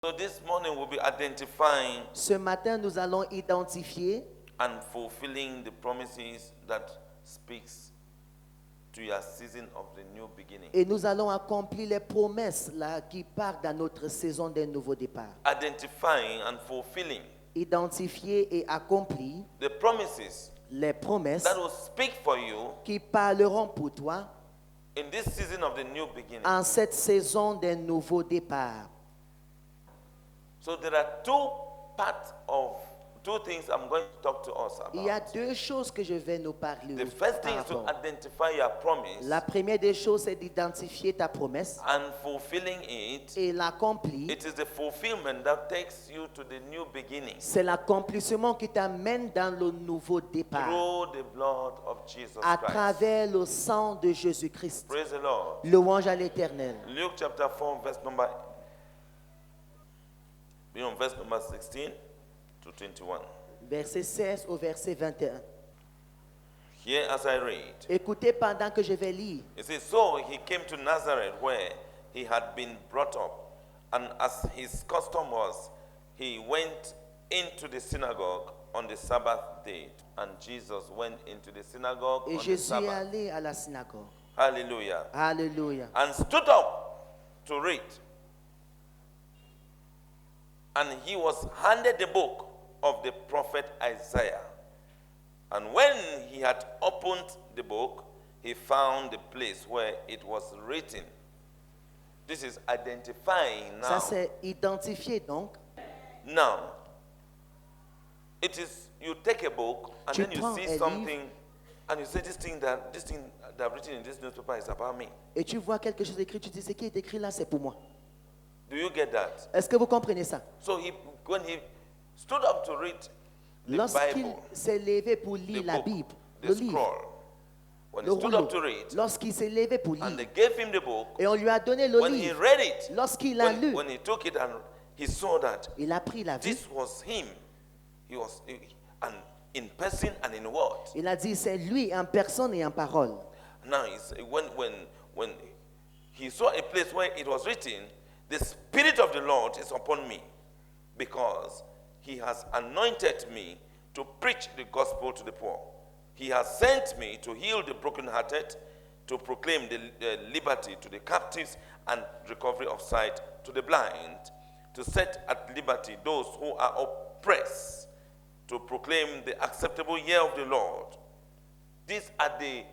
So this morning we'll be identifying Ce matin, nous allons identifier and fulfilling the promises that speaks to your season of the new beginning. et nous allons accomplir les promesses là, qui partent dans notre saison d'un nouveau départ. Identifying and fulfilling Identifier et accomplir the promises les promesses that will speak for you qui parleront pour toi in this season of the new beginning. en cette saison d'un nouveau départ. So there are two things I'm going to talk to us Il y a about. deux choses que je vais nous parler. The first thing is to par rapport. identify your promise La première des choses, c'est d'identifier ta promesse and fulfilling it. et l'accomplir. It is the fulfillment that takes you to the new beginning C'est l'accomplissement qui t'amène dans le nouveau départ through the blood of Jesus à Christ. travers le sang de Jésus-Christ. Praise the Lord. Louange à l'Éternel. Luke chapter 4, verse number 16 to 21. Verset 16 au verset 21. Here as I read, Écoutez pendant que je vais lire. it says, So he came to Nazareth where he had been brought up, and as his custom was, he went into the synagogue on the Sabbath day. And Jesus went into the synagogue Et on je the suis Sabbath. allé à la synagogue. Hallelujah. Alléluia. And stood up to read. And he was handed the book of the prophet Isaiah. And when he had opened the book, he found the place where it was written. This is identifying Ça now. c'est identifié donc. Now, it is you take a book and Tu then you prends see un something and you say this thing that I've written in this newspaper is about me. Et tu vois quelque chose écrit, tu dis ce qui est écrit là, c'est pour moi. Do you get that? Est-ce que vous comprenez ça? So when he stood up to read the Lorsqu'il Bible, s'est levé pour the lire la book, Bible, the le livre, scroll, when le he stood rouleau, up to read, lorsqu'il s'est levé pour and they lire, gave him the book, et on lui a donné le when he livre, read it, lorsqu'il a lu, when he took it and he saw that il a pris la vue, this was him, and in person and in word. il a dit c'est lui en personne et en parole. Now, when he saw a place where it was written, the Spirit of the Lord is upon me, because he has anointed me to preach the gospel to the poor. He has sent me to heal the brokenhearted, to proclaim the liberty to the captives and recovery of sight to the blind, to set at liberty those who are oppressed, to proclaim the acceptable year of the Lord. These are the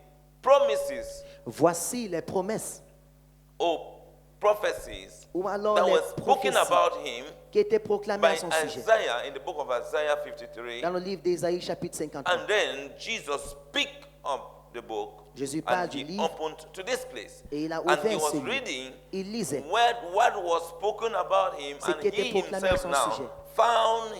promises Voici les promesses, or prophecies ou alors that les were spoken prophéties about him qui étaient proclamées by à son sujet. Isaiah in the book of Isaiah 53. Dans le livre d'Ésaïe chapitre 53. And then Jesus picked up the book Jésus parle and du he livre opened to this place. et il a And he ouvert was ce livre. reading Il lisait. what was spoken about him, Ce and qui était he proclamé à himself son now sujet. found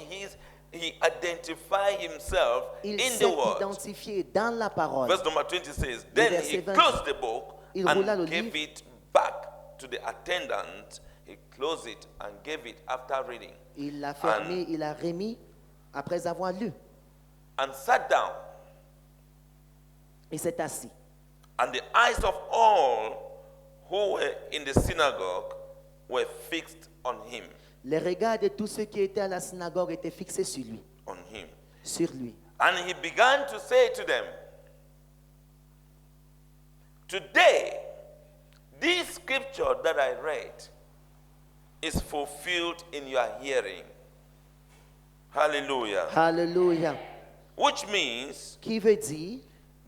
he identified himself Il in s'est the word. identifié dans la parole. Verse number 20 says, Then verset he 20. closed the book Il roula le and gave livre. it back to the attendant. He closed it and gave it after reading, Il l'a fermé, il l'a remis après avoir lu. and sat down. Il s'est assis. And the eyes of all who were in the synagogue were fixed on him. Les regards de tous ceux qui étaient à la synagogue étaient fixés sur lui. On him. Sur lui. And he began to say to them, Today, this scripture that I read is fulfilled in your hearing. Hallelujah. Alléluia. Which means Qui veut dire,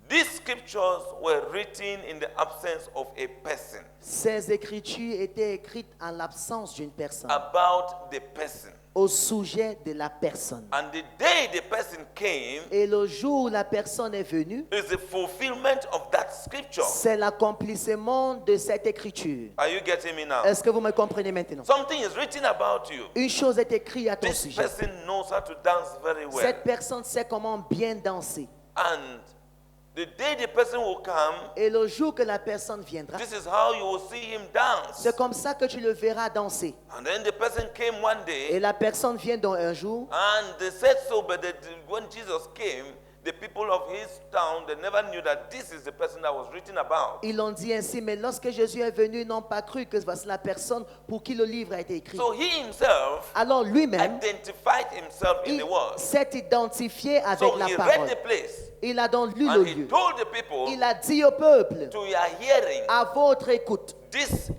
these scriptures were written in the absence of a person, ces écritures étaient écrites en l'absence d'une personne, about the person. au sujet de la personne. And the day the person came Et le jour où la personne est venue, is the fulfillment of that scripture. c'est l'accomplissement de cette écriture. Are you getting me now? Est-ce que vous me comprenez maintenant? Something is written about you. Une chose est écrite à ton This sujet. person knows how to dance very well. Cette personne sait comment bien danser. And the day the person will come, Et le jour que la personne viendra, this is how you will see him dance. c'est comme ça que tu le verras danser. And then the person came one Et day, la personne vient dans un jour, and they said so, but when Jesus came, the the people of his town, they never knew that this is the person that was written about. Ils l'ont dit ainsi, mais lorsque Jésus est venu, ils n'ont pas cru que voici la personne pour qui le livre a été écrit. So he himself Alors lui-même, identified himself in il the word. s'est identifié avec So la he parole. read the place Il a donc lu le and he lieu. told the people, Il a dit au peuple, to your hearing, à votre écoute, this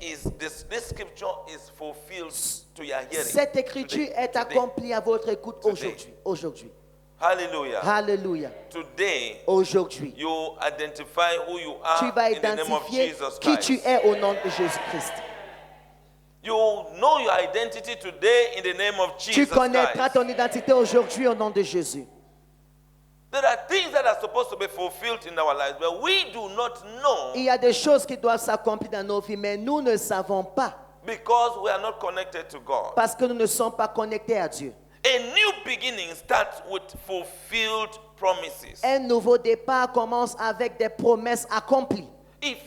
scripture is fulfilled to your hearing. cette écriture Today. est Today. accomplie à votre écoute aujourd'hui. Aujourd'hui. Hallelujah. Alléluia. Today, Aujourd'hui. you identify who you Tu are vas in the name of identifier Jesus qui tu Christ. es au nom de Jésus-Christ. You know your identity today in the name of Tu Jesus connaîtras Christ. ton identité aujourd'hui au nom de Jésus. There are things that are supposed to be fulfilled in our lives, but we do not know Il y a des choses qui doivent s'accomplir dans nos vies, mais nous ne savons pas because we are not connected to God. parce que nous ne sommes pas connectés à Dieu. A new beginning starts with fulfilled promises. Un nouveau départ commence avec des promesses accomplies. If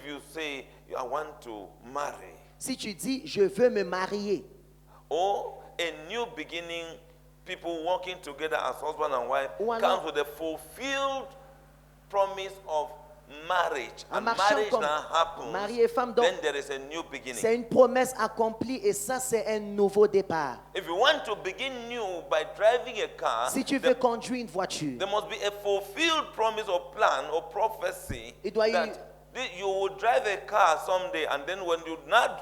you say, I want to marry, Si tu dis, je veux me marier, or a new beginning, people walking together as husband and wife, Ou alors- comes with a fulfilled promise of marriage. En And marchant marriage comme now happens, mari et femme, donc then there is a new beginning. c'est une promesse accomplie et ça, c'est un nouveau départ. If you want to begin new by driving a car, Si tu veux conduire une voiture, there must be a fulfilled promise or plan or prophecy Il doit y- that you will drive a car someday, and then when you not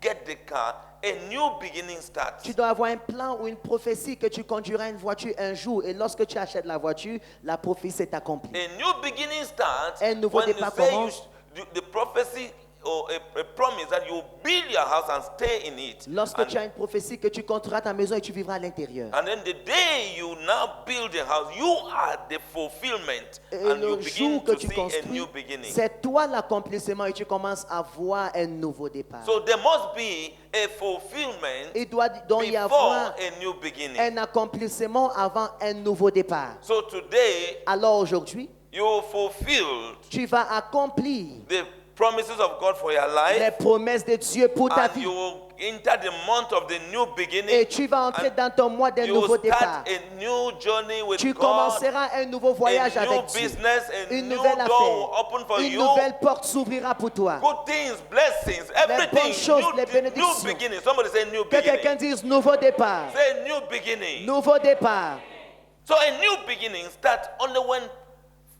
get the car, a new beginning starts. tu dois avoir un plan ou une prophétie que tu conduiras une voiture un jour et lorsque tu achètes la voiture, la prophétie est accomplie. A new beginning starts Un nouveau when you départ say commence. the prophecy or a promise that you build your house and stay in it. Lorsque and, tu as une prophétie que tu construiras ta maison et tu vivras à l'intérieur. and then the day you now build a house, you are the fulfillment, Et and you le begin jour que to tu see a construis, new beginning. c'est toi l'accomplissement et tu commences à voir un nouveau départ. So there must be a fulfillment Il doit donc y before avoir a new beginning. un accomplissement avant un nouveau départ. So today Alors aujourd'hui, you fulfilled tu vas accomplir the promises of God for your les life, promesses de Dieu pour ta and vie. you will enter the month of the new beginning. Et tu vas entrer and dans ton mois d'un you nouveau will départ. start a new journey with Tu God. commenceras un nouveau voyage A new avec Dieu. business, a Une new nouvelle door will open affaire. for Une you. nouvelle porte s'ouvrira pour toi. Good things, blessings, bonnes everything. choses, les New bénédictions. beginning. Somebody say new Que quelqu'un beginning. dise nouveau départ. Say new beginning. Nouveau départ. So a new beginning starts only when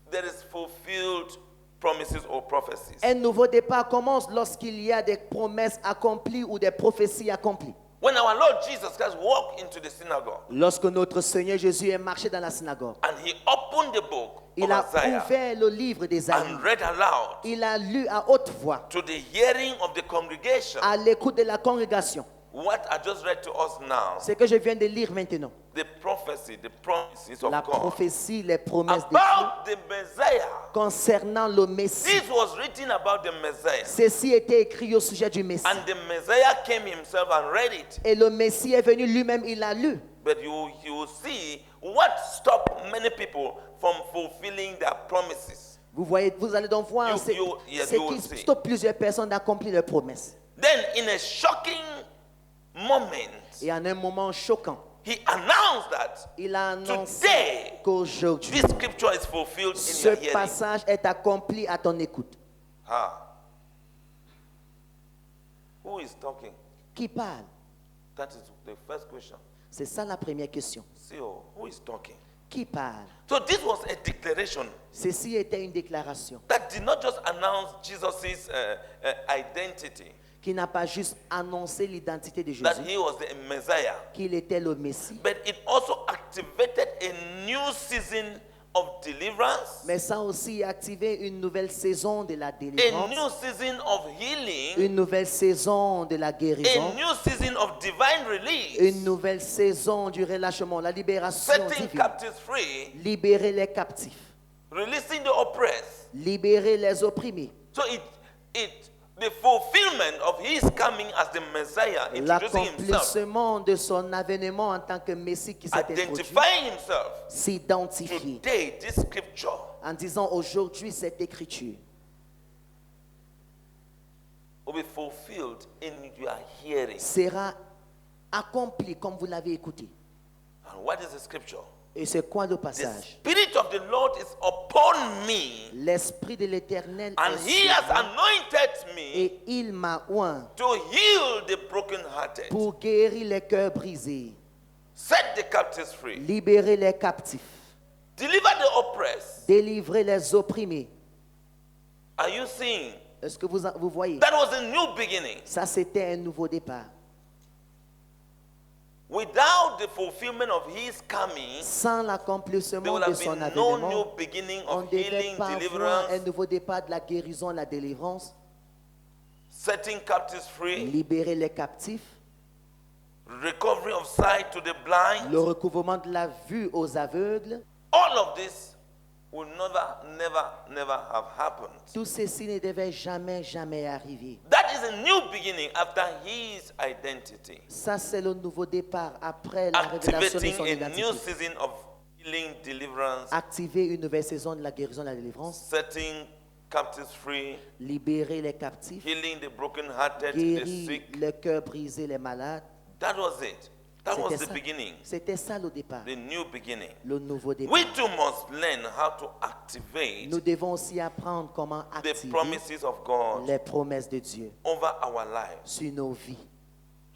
there is fulfilled promises or prophecies. Un nouveau départ commence lorsqu'il y a des promesses accomplies ou des prophéties accomplies. When our Lord Jesus Christ walked into the synagogue Lorsque notre Seigneur Jésus est marché dans la synagogue, and he opened the book il a of Isaiah ouvert le livre d'Ésaïe. and read aloud Il a lu à haute voix, to the hearing of the congregation à l'écoute de la congrégation. what I just read to us now, Ce que je viens de lire maintenant. the prophecy, the promises of La God prophétie, les promesses de Dieu about the Messiah. concernant le Messie. This was written about the Messiah. Ceci était écrit au sujet du Messie. And the Messiah came himself and read it. Et le Messie est venu lui-même, il a lu. But you will see what stopped many people from fulfilling their promises. Vous allez donc voir ce Yes, ce you will qui see. stoppe plusieurs personnes d'accomplir leurs promesses. Then, in a shocking moment, Et en un moment choquant, he announced that il a annoncé today qu'aujourd'hui, this scripture is fulfilled in ce your hearing. passage est accompli à ton écoute. Ah. Who is talking? Qui parle? That is the first question. C'est ça la première question. So, who is talking? Qui parle? So this was a declaration Ceci était une déclaration that did not just announce Jesus' identity, qui n'a pas juste annoncé l'identité de that Jésus, he was the Messiah, qu'il était le Messie, but it also activated a new season of deliverance, mais ça a aussi activé une nouvelle saison de la a délivrance, new season of healing, une nouvelle saison de la a guérison, new season of divine release, une nouvelle saison du relâchement, la libération setting divine. captives free, Libérer les captifs, releasing the oppressed. libérer les opprimés. So the fulfillment of his coming as the Messiah, introducing himself, L'accomplissement de son avènement en tant que Messie qui s'est introduit, identifying himself. s'identifier Today, this scripture en disant aujourd'hui cette écriture will be fulfilled in your hearing. sera accomplie comme vous l'avez écouté. And what is the scripture? Et c'est quoi le The passage? Spirit of the Lord is upon me, L'Esprit de l'Éternel est and He sur has moi, anointed me et il m'a oint to heal the brokenhearted, pour guérir les cœurs brisés, set the captives free, libérer les captifs, deliver the oppressed. délivrer les opprimés. Are you seeing? Est-ce que vous voyez? That was a new beginning. Ça, c'était un nouveau départ. Without the fulfillment of His coming, Sans there l'accomplissement will de have son been no new avènement, beginning on of ne devait healing, pas voir un deliverance, nouveau départ de la guérison, la délivrance, setting captives free, libérer les captifs, recovery of sight to the blind. le recouvrement de la vue aux aveugles. All of this will never have happened. Tout ceci ne devait jamais arriver. That is a new beginning after His identity, Ça, c'est le nouveau départ après la révélation de activating son a new identité. season of healing, deliverance, Activer une nouvelle saison de la guérison, de la délivrance, setting captives free, libérer les captifs, healing the brokenhearted, the guérir sick. les cœurs brisés, les malades. That was it. That was C'était the ça. beginning, C'était ça le départ, the new beginning. le nouveau départ. We too must learn how to activate Nous devons aussi apprendre comment the activer promises of God les promesses de Dieu over our lives. sur nos vies.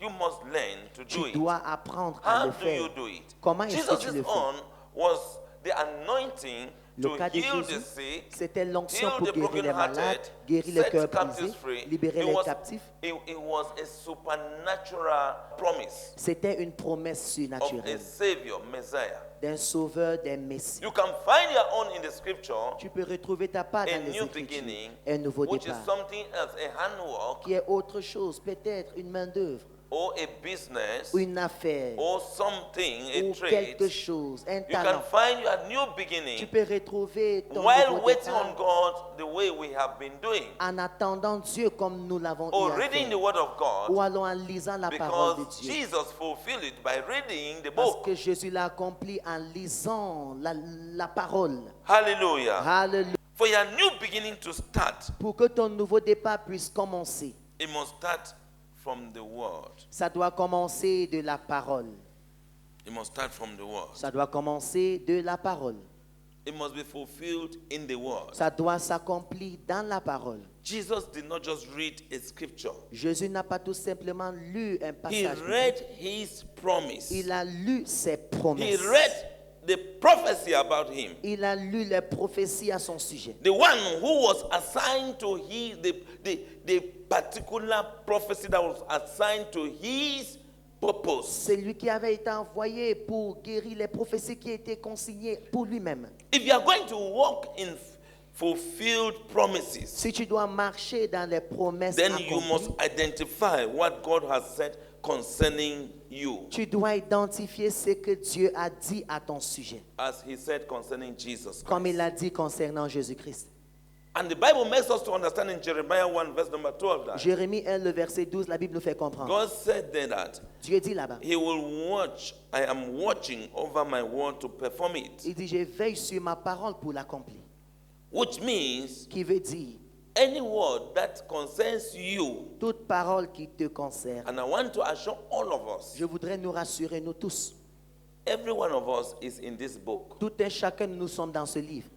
You must learn to do Tu it. dois apprendre à How le do you faire. do it? Comment est-ce que tu Jesus' le fais? own was the anointing Le to cas de heal Jésus, the sick, c'était l'onction heal pour the guérir les malades, brokenhearted, guérir les set cœurs captives brisés, free. libérer les captifs. It was a supernatural promise C'était une promesse of a surnaturelle Savior, Messiah. d'un sauveur, d'un Messie. You can find your own in the scripture, Tu peux retrouver ta part a dans les new Écritures, beginning, un nouveau which is départ, something else, a handwork, qui est autre chose, peut-être une main-d'œuvre, or a business, ou une affaire, or something, a ou trade. quelque chose, un You can talent. find your new Tu beginning peux retrouver ton while nouveau waiting on départ God the way we have been doing, en attendant Dieu comme nous l'avons or eu à reading the faire, Word of ou God, alors en lisant la parole de because Dieu. Jesus fulfilled it by reading the Parce book. que Jésus l'a accompli en lisant la parole. Hallelujah. Alléluia. For your new beginning to start, Pour que ton nouveau départ puisse commencer, it must start from the Word. ça doit commencer de la parole. It must start from the Word. Ça doit commencer de la parole. It must be fulfilled in the Word. Ça doit s'accomplir dans la parole. Jesus did not just read a scripture. Jésus n'a pas tout simplement lu un He passage. read His promise. Il a lu ses He promesses. read the prophecy about Him. Il a lu les prophéties à son sujet. The one who was assigned to the particular prophecy that was assigned to his purpose. C'est lui qui avait été envoyé pour guérir les prophéties qui étaient consignées pour lui-même. If you are going to walk in fulfilled promises, Si tu dois marcher dans les promesses then you accomplies, must identify what God has said concerning you, tu dois identifier ce que Dieu a dit à ton sujet, as He said concerning Jesus comme il Christ. a dit concernant Jésus-Christ. And the Bible makes us to understand in Jeremiah 1 verse number 12 that Jérémie 1, le verset 12, la Bible nous fait comprendre. God said there that Dieu dit là-bas, He will watch, I am watching over my word to perform it, il dit, je veille sur ma parole pour l'accomplir. which means Qui veut dire, any word that concerns you. toute parole qui te concerne. And I want to assure all of us, Je voudrais nous rassurer, nous tous, every one of us is in this book. tout un chacun de nous sommes dans ce livre.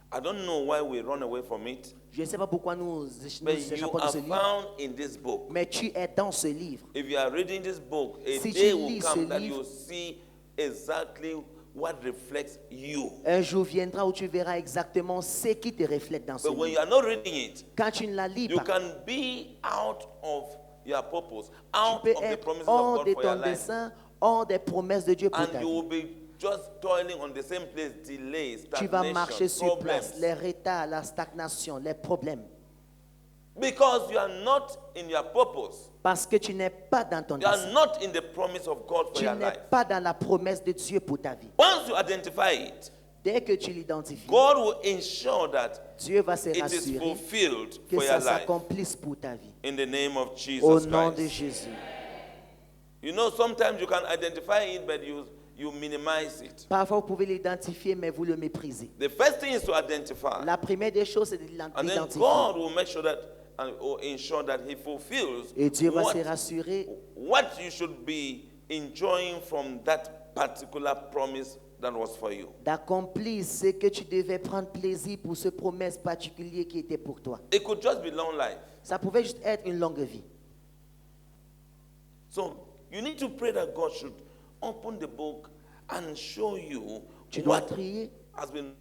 I don't know why we run away from it, Je ne sais pas pourquoi nous but you échappons de are ce livre, found in this book. mais tu es dans ce livre. If you are reading this book, a Si day tu will lis come ce that livre, you'll see exactly what reflects you. Un jour viendra où tu verras exactement ce qui te reflète dans ce But when livre. you are not reading it, Quand tu ne la lis you pas, can be out of your purpose, tu out peux of the être promises hors of de God for your ton life, dessein, hors des promesses de Dieu pour and ta you vie. will be just toiling on the same place, delays, Tu vas stagnation, marcher sur place, problems. les retards, la stagnation, les problèmes. Because you are not in your purpose. Parce que tu n'es pas dans ton You are dessein. not in the promise of God for Tu your n'es life. pas dans la promesse de Dieu pour ta vie. Once you identify it, Dès que tu l'identifies, God will ensure that Dieu va se it is rassurer fulfilled que for ça your life. s'accomplisse pour ta vie. In the name of Au Jesus nom de Christ. Jésus. You know, sometimes you can identify it, but you minimize it. Parfois, vous pouvez l'identifier, mais vous le méprisez. The first thing is to identify. La première des choses, c'est de And then l'identifier. God will make sure that and will ensure that He fulfills Et Dieu va what, se rassurer what you should be enjoying from that particular promise that was for you. d'accomplir ce que tu devais prendre plaisir pour ce promesse particulier qui était pour toi. It could just be long life. Ça pouvait juste être une longue vie. So you need to pray that God should open the book and show you Tu dois what prier has been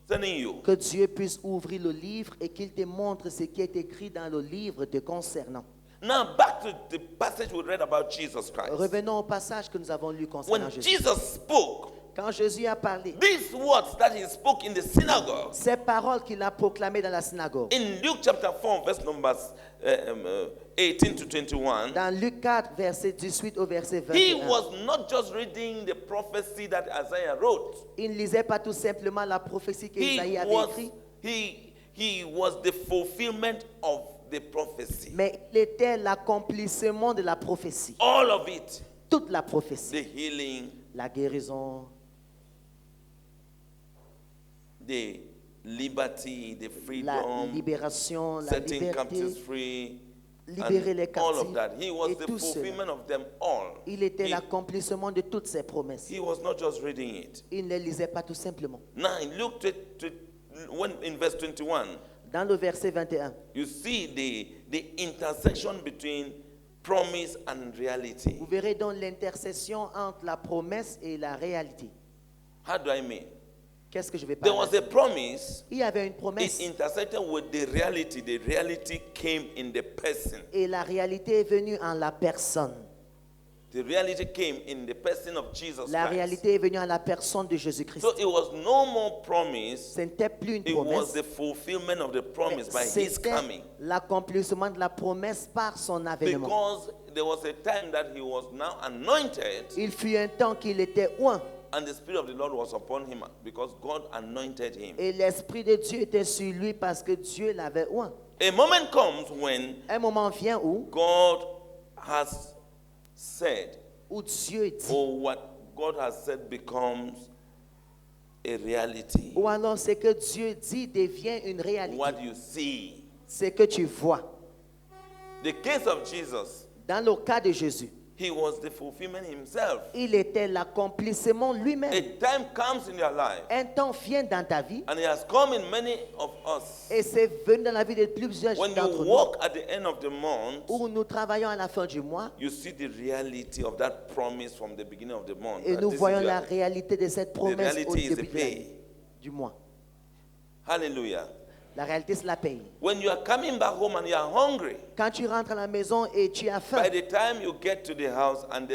concerning you. que Dieu puisse ouvrir le livre et qu'il te montre ce qui est écrit dans le livre te concernant. Now back to the passage we read about Jesus Christ. Revenons au passage que nous avons lu concernant When Jésus. Jesus spoke, Quand Jésus a parlé, these words that he spoke in the synagogue, ces paroles qu'il a proclamées dans la synagogue, in Luke chapter 4, verse numbers 18 to 21, dans Luc 4, verset 18 au verset he 21, was not just reading the prophecy that Isaiah wrote. il ne lisait pas tout simplement la prophétie qu'Isaïe avait écrite, He was the fulfillment of the prophecy. mais il était l'accomplissement de la prophétie. All of it. Toute la prophétie. The healing, La guérison, the liberty, the la freedom, libération, la setting captives liberté, free, libérer les and all of captifs. that. He was Et the tout cela. fulfillment of them all. Il était He, l'accomplissement de toutes ces promesses. he was not just reading it. Il ne les lisait pas tout simplement. Now in Luke in verse 21, Dans le verset 21, you see the intersection between promise and reality. vous verrez donc l'intercession entre la promesse et la réalité. How do I mean? Qu'est-ce que je vais There parler? was a promise. Il y avait une promesse It intersected with the reality. The reality came in the person. et la réalité est venue en la personne. The reality came in the person of Jesus La Christ. réalité est venue en la personne de Jésus-Christ. So it was no more promise. Ce n'était plus une It was promesse, the fulfillment of the promise by his c'était coming. l'accomplissement de la promesse par son avènement. Because there was a time that he was now anointed, Il fut un temps qu'il était oint and the Spirit of the Lord was upon him because God anointed him. et l'Esprit de Dieu était sur lui parce que Dieu l'avait oint. A moment comes when Un moment vient où God has said, Dieu dit, or what God has said becomes a reality. ou alors ce que Dieu dit devient une réalité. What you see. Ce que tu vois. The case of Jesus, Dans le cas de Jésus, he was the fulfillment himself. il était l'accomplissement A lui-même. time comes in your life, Un temps vient dans ta vie and it has come in many of us. et c'est venu dans la vie de plusieurs When d'entre you nous walk at the end of the month, où nous travaillons à la fin du mois you see the reality of that promise from the beginning of the month. et that nous this is voyons your- la réalité de cette promesse reality au is début the de l'année, pay. du mois. Hallelujah. La réalité, c'est la paye. When you are coming back home and you are hungry, Quand tu rentres à la maison et tu as faim, by the time you get to the house and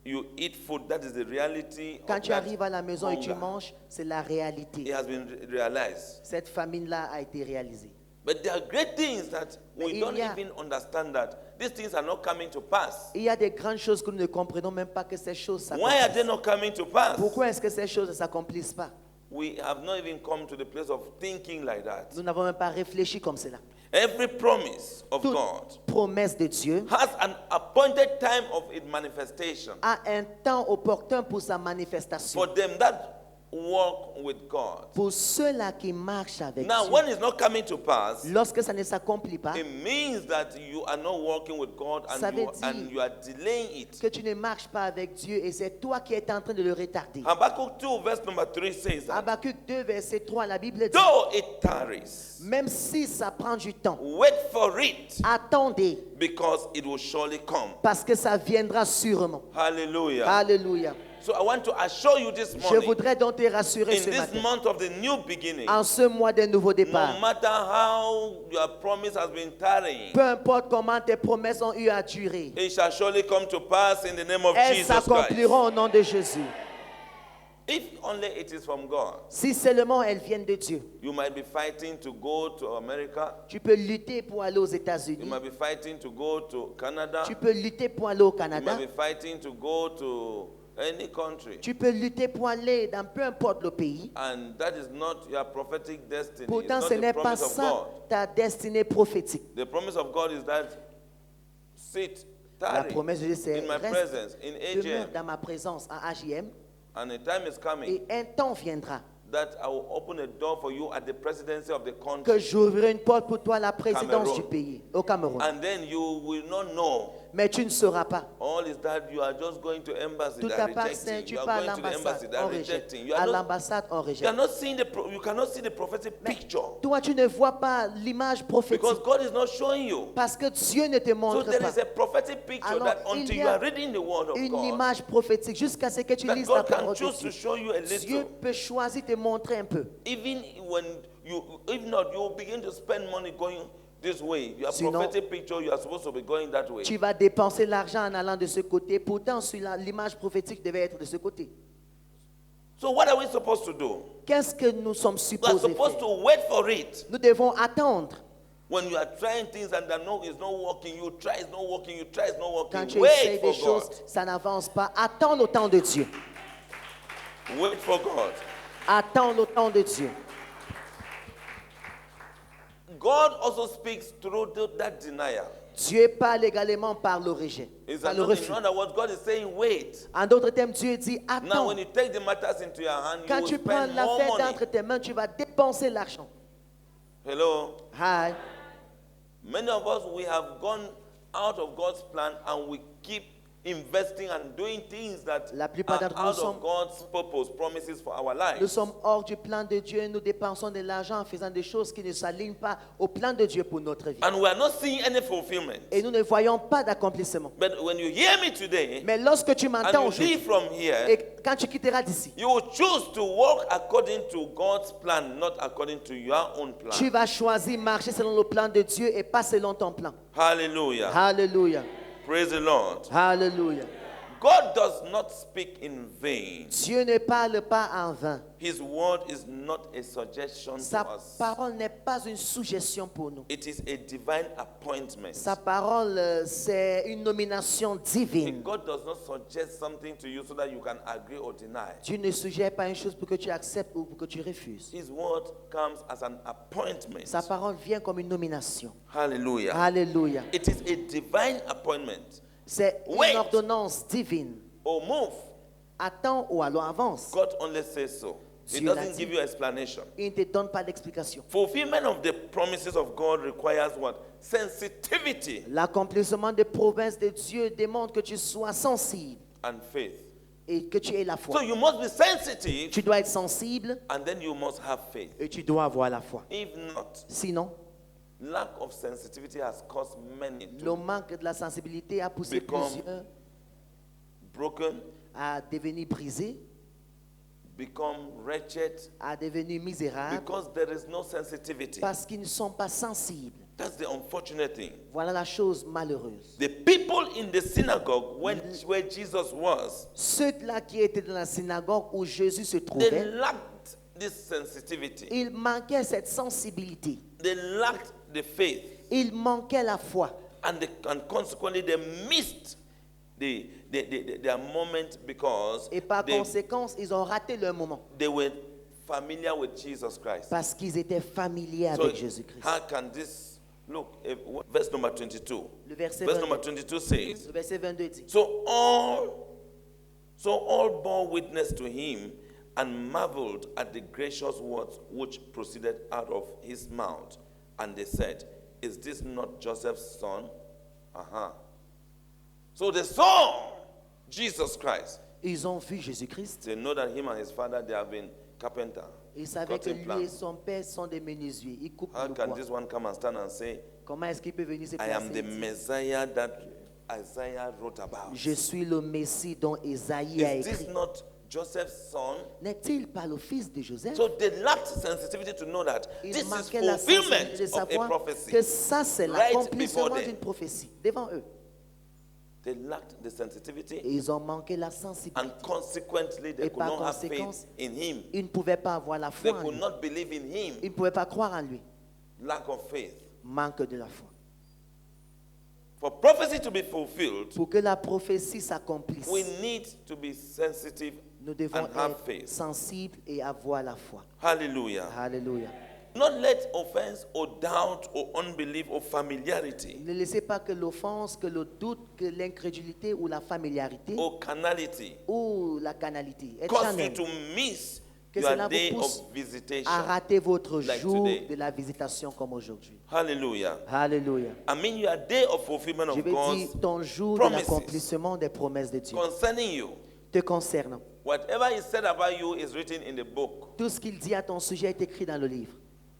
you eat food, that is the reality quand of tu that arrives à la maison et tu hunger. manges, c'est la It réalité. has been realized. Cette famine-là a été réalisée. But there are great things that Mais we il don't y a- even understand that these things are not coming to pass. Il y a des grandes choses que nous ne comprenons même pas que ces choses Why are they s'accomplissent. not coming to pass? Pourquoi est-ce que ces choses ne s'accomplissent pas? We have not even come to the place of thinking like that. Nous n'avons même pas réfléchi comme cela. Every promise of Toute God promesse de Dieu has an appointed time of its manifestation. a un temps opportun pour sa manifestation. For them that walk with God. Pour ceux-là qui marchent avec Now, Dieu, when it's not coming to pass, lorsque ça ne s'accomplit pas, it means that you are not walking with God Ça and veut and dire- you are delaying it. que tu ne marches pas avec Dieu et c'est toi qui es en train de le retarder. Habakkuk 2, verse number 3 says that. Habakkuk 2, verset 3, la Bible dit, Though it tarries, même si ça prend du temps, wait for it, attendez, because it will surely come. parce que ça viendra sûrement. Hallelujah. Alléluia. So I want to assure you this Je morning, voudrais donc te rassurer in ce this matin, month of the new beginning, en ce mois de nouveau no départ, matter how your promise has been tarrying, peu importe comment tes promesses ont eu à durer, it shall surely come to pass in the name of elles Jesus Christ. s'accompliront au nom de Jésus. If only it is from God. Si seulement elles viennent de Dieu. You might be fighting to go to America. Tu peux lutter pour aller aux You États-Unis. might be fighting to go to Canada. Tu peux lutter pour aller au You Canada. might be fighting to go to any country. Tu peux lutter pour aller dans peu importe le pays. And that is not your prophetic destiny. It's Pourtant, not ce the n'est pas promise of ça God. ta destinée prophétique. The promise of God is that sit, La tarry promesse de Dieu, c'est in my reste, presence, in demeure AGM. dans ma présence à AJM And a time is coming et un temps viendra that I will open a door for you at the presidency of the que country. j'ouvrirai une porte pour toi à la présidence Cameroun. du pays, au Cameroun. And then you will not know Mais tu ne sauras pas. All is that you are just going to embassy, Tout they à are part, rejecting. tu You are pars à going to the embassy, l'ambassade, they are on rejette. rejecting. You À are not, l'ambassade, on you are rejette. not seeing you cannot see the prophetic Mais picture toi, tu ne vois pas l'image prophétique because God is not showing you. parce que Dieu ne te So montre there pas. is a prophetic picture Alors, that il until y you a are reading the word of Une God, image prophétique jusqu'à ce que tu that lises la God can parole de choose to Dieu. show you a Dieu little. peut choisir de te montrer un peu. Even when you, if not, you will begin to spend money going this way. Your Sinon, prophetic picture, you are supposed to be going that way. Tu vas dépenser l'argent en allant de ce côté. Pourtant, l'image prophétique devait être de ce côté. So what are we supposed to do? Qu'est-ce que nous sommes We are supposés supposed faire? to wait for it. Nous devons attendre. When you are trying things and that no, it's not working, you try, it's not working, you try, it's not Quand working. tu Wait essayes for des choses, God. ça n'avance pas. Attends le temps de Dieu. Wait for God. Attends le temps de Dieu. God also speaks through that denial. Dieu parle également par le rejet, It's par le refus. in other words, God is saying, wait. En d'autres termes, Dieu dit Now, attends. when you take the matters into your hand, you Quand will tu prends spend more l'affaire money. d'entre tes mains, tu vas dépenser l'argent. Hello? Hi. Many of us, we have gone out of God's plan and we keep investing and doing things that La plupart are d'entre nous out sommes- of God's purpose, promises for our lives. Nous sommes hors du plan de Dieu. Nous dépensons de l'argent en faisant des choses qui ne s'alignent pas au plan de Dieu pour notre vie. And we are not seeing any fulfillment. Et nous ne voyons pas d'accomplissement. But when you hear me today, Mais lorsque tu m'entends and you leave aujourd'hui, from here, et quand tu quitteras d'ici, you will choose to walk according to God's plan, not according to your own tu plan. vas choisir marcher selon le plan de Dieu et pas selon ton plan. Hallelujah. Alléluia. Praise the Lord. Alléluia. God does not speak in vain. Dieu ne parle pas en vain. His word is not a suggestion to Sa us. parole n'est pas une suggestion pour nous. It is a divine appointment. Sa parole, c'est une nomination divine. God does not suggest something to you so that you can agree or deny. Dieu ne suggère pas une chose pour que tu acceptes ou pour que tu refuses. His word comes as an appointment. Sa parole vient comme une nomination. Hallelujah. Alléluia. It is a divine appointment. C'est Wait. une ordonnance divine. Or move. Attends ou alors avance. God only says so. He Dieu l'a doesn't dit. give you explanation. Il ne te donne pas d'explication. Fulfillment of the promises of God requires what? Sensitivity L'accomplissement des promesses de Dieu démontre que tu sois sensible and faith. et que tu aies la So foi. you must be sensitive Tu dois être sensible and then you must have faith. et tu dois avoir la foi. If not, Sinon, lack of sensitivity has caused many le to manque de la sensibilité a poussé Become plusieurs broken, à devenir brisés, become wretched, à devenir misérables because there is no sensitivity. parce qu'ils ne sont pas sensibles. That's the unfortunate thing. Voilà la chose malheureuse. The people in the synagogue where Jesus was, Ceux-là qui étaient dans la synagogue où Jésus se they trouvait, lacked this sensitivity. ils manquaient cette sensibilité. They lacked the faith. Ils manquaient la foi. And consequently, they missed their moment because Et par conséquence, ils ont raté leur moment. they were familiar with Jesus Christ. Parce qu'ils étaient familiers So avec Jésus-Christ. how can this look? Verse number 22. Le verset Verse number 22, 22 says, le verset 22 dit, So all bore witness to him and marveled at the gracious words which proceeded out of his mouth. And they said, Is this not Joseph's son? So they saw Jesus Christ. ils ont vu Jésus-Christ. They know that him and his father, they have been carpenter. Ils savaient que cutting lui et plants. son père sont des menuisiers. Ils coupent How le can bois. this one come and stand and say, Comment est-ce qu'il peut venir se I am placer the et dire, Messiah that Isaiah wrote about? Je suis le Messie dont Ésaïe a Is this écrit. not Joseph's son? N'est-il pas le fils de Joseph? So they lacked sensitivity to know that Ils this is manquaient la sensibilité fulfillment de of a savoir prophecy. que ça, c'est right l'accomplissement before them. d'une prophétie devant eux. They lacked the sensitivity, Et ils ont manqué la sensibilité. and consequently, they Et could par not have faith conséquence, in him. Ils ne pouvaient pas avoir la They foi en could lui. not believe in him. Ils ne pouvaient pas croire en lui. Lack of faith. Manque de la foi. For prophecy to be fulfilled, Pour que la prophétie s'accomplisse, we need to be sensitive nous devons and have être faith. sensibles et avoir la foi. Hallelujah. Alléluia. Not let offense or doubt or unbelief or familiarity Ne laissez pas que l'offense, que le doute, que l'incrédulité ou la familiarité or carnalité ou la canalité, être cause you charnel, to miss Que your cela day vous pousse of visitation. à rater votre like jour today. de la visitation comme aujourd'hui. Hallelujah. Alléluia. I mean your day of fulfillment Je of vais dire God's ton jour de promises l'accomplissement des promesses de Dieu concerning you. te concernant. Whatever is said about you is written in the book. Tout ce qu'il dit à ton sujet est écrit dans le livre.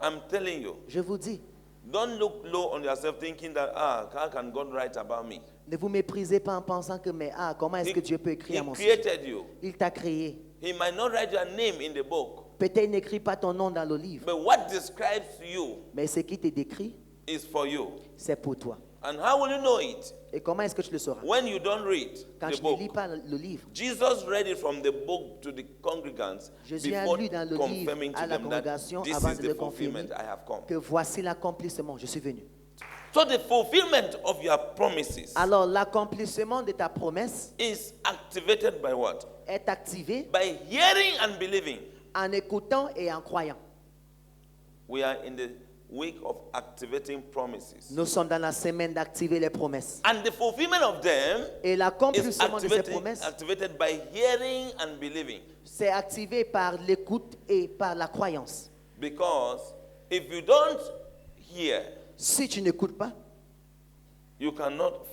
I'm telling you. Je vous dis, Don't look low on yourself thinking that, how can God write about me? ne vous méprisez pas en pensant que, mais comment est-ce que Dieu peut écrire à He mon sujet? created you. Il t'a créé. He might not write your name in the book, Peut-être il n'écrit pas ton nom dans le livre, but what describes you mais ce qui t'est décrit, is for you. c'est pour toi. And how will you know it? Et comment est-ce que tu le sauras? When you don't read Quand the tu ne lis book. pas le livre. Jesus read it from the book to the congregants Jésus a before lu dans le livre confirming à to la them that congrégation this avant is de the le confirmer fulfillment I have come. que voici l'accomplissement, je suis venu. So the fulfillment of your promises Alors l'accomplissement de ta promesse is activated by what? est activé By hearing and believing. en écoutant et en croyant. We are in the week of activating promises. Nous sommes dans la semaine d'activer les promesses. And the fulfillment of them Et is l'accomplissement de ces promesses, activated by hearing and believing. c'est activé par l'écoute et par la croyance. Because if you don't hear, Si tu n'écoutes pas,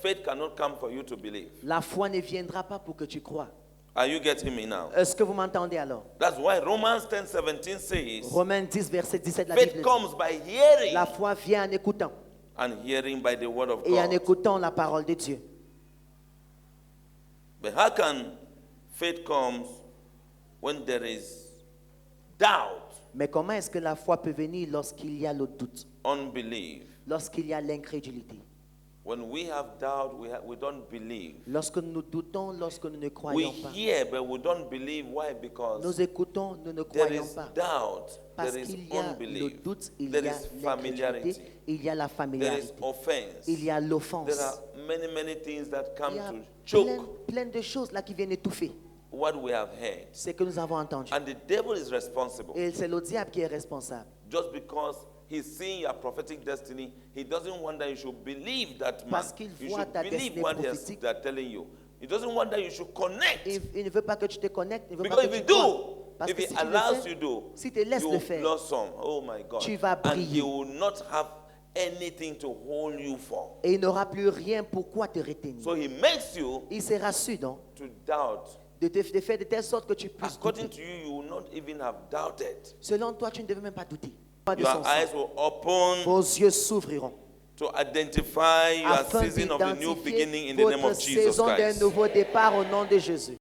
faith cannot come for you to believe. la foi ne viendra pas pour que tu crois. Are you getting me now? Est-ce que vous m'entendez alors? That's why Romans 10:17 says, Romains 10, verset 17, la faith Bible dit, comes by hearing la foi vient en écoutant and hearing by the word of et en God. écoutant la parole de Dieu. But how can faith comes when there is doubt, Mais comment est-ce que la foi peut venir lorsqu'il y a le doute, unbelief? lorsqu'il y a l'incrédulité? When we have doubt, we don't believe. Lorsque nous doutons, lorsque nous ne We croyons pas. hear, but we don't believe. Why? Nous Because écoutons, nous ne there croyons is pas. doubt, Parce there is qu'il y a le unbelief, doute, il there y a is l'incrédulité, familiarity, il y a la there is familiarité, offense. il y a There l'offense. are many things that Il come y a to plein, choke plein de choses là qui viennent étouffer what we have heard. ce que nous avons entendu. And the devil is responsible. Et c'est le diable qui est responsable. Just because he's seeing your prophetic destiny, he doesn't want that you should believe that man. Parce qu'il You voit should ta believe destinée what prophétique. they're telling you. He doesn't want that you should connect. Il ne veut pas que tu te connectes, il ne veut Because pas if que you tu crois. do, Parce if que he si tu le allows fais, you to, si tu laisses you le will faire, blossom. Oh my God. tu vas And briller. he will not have anything to hold you for. et il n'aura plus rien pourquoi te retenir. So he makes you Il sera sûr donc to doubt. de faire de telle sorte que tu puisses According douter. to you, you will not even have doubted. Selon toi, tu ne devais même pas douter. Pas de Your son eyes sang. will open Vos yeux s'ouvriront to identify your afin season of the new beginning in the d'identifier name votre of Jesus saison d'un Christ. nouveau départ au nom de Jésus.